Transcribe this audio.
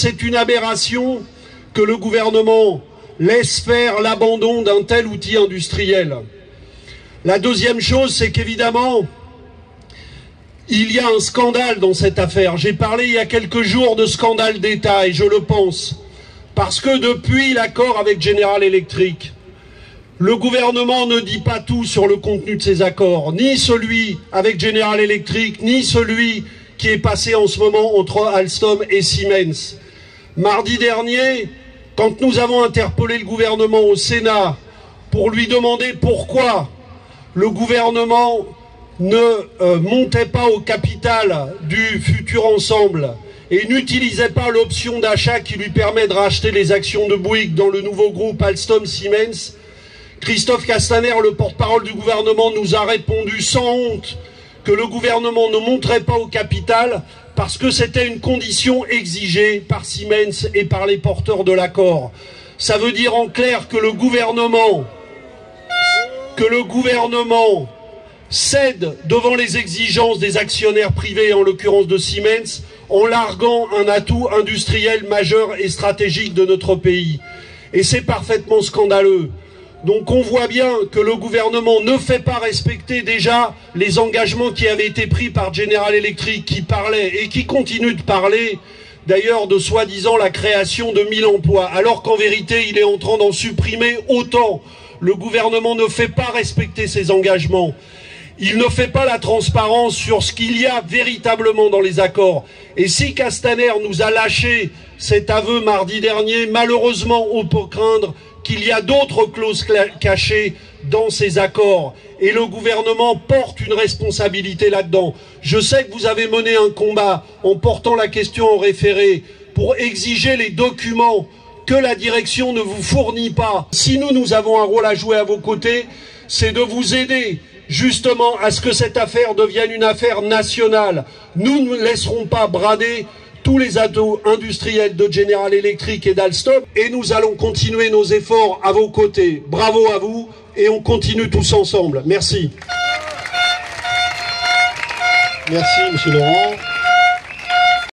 C'est une aberration que le gouvernement laisse faire l'abandon d'un tel outil industriel. La deuxième chose, c'est qu'évidemment, il y a un scandale dans cette affaire. J'ai parlé il y a quelques jours de scandale d'État, et je le pense, parce que depuis l'accord avec General Electric, le gouvernement ne dit pas tout sur le contenu de ces accords, ni celui avec General Electric, ni celui qui est passé en ce moment entre Alstom et Siemens. Mardi dernier, quand nous avons interpellé le gouvernement au Sénat pour lui demander pourquoi le gouvernement ne montait pas au capital du futur ensemble et n'utilisait pas l'option d'achat qui lui permet de racheter les actions de Bouygues dans le nouveau groupe Alstom-Siemens, Christophe Castaner, le porte-parole du gouvernement, nous a répondu sans honte que le gouvernement ne monterait pas au capital parce que c'était une condition exigée par Siemens et par les porteurs de l'accord. Ça veut dire en clair que le gouvernement cède devant les exigences des actionnaires privés, en l'occurrence de Siemens, en larguant un atout industriel majeur et stratégique de notre pays. Et c'est parfaitement scandaleux. Donc on voit bien que le gouvernement ne fait pas respecter déjà les engagements qui avaient été pris par General Electric, qui parlait et qui continue de parler d'ailleurs de soi-disant la création de 1000 emplois, alors qu'en vérité il est en train d'en supprimer autant. Le gouvernement ne fait pas respecter ses engagements. Il ne fait pas la transparence sur ce qu'il y a véritablement dans les accords. Et si Castaner nous a lâché cet aveu mardi dernier, malheureusement on peut craindre qu'il y a d'autres clauses cachées dans ces accords. Et le gouvernement porte une responsabilité là-dedans. Je sais que vous avez mené un combat en portant la question en référé pour exiger les documents que la direction ne vous fournit pas. Si nous avons un rôle à jouer à vos côtés, c'est de vous aider justement à ce que cette affaire devienne une affaire nationale. Nous ne laisserons pas brader tous les atouts industriels de General Electric et d'Alstom, et nous allons continuer nos efforts à vos côtés. Bravo à vous, et on continue tous ensemble. Merci. Merci, Monsieur Laurent.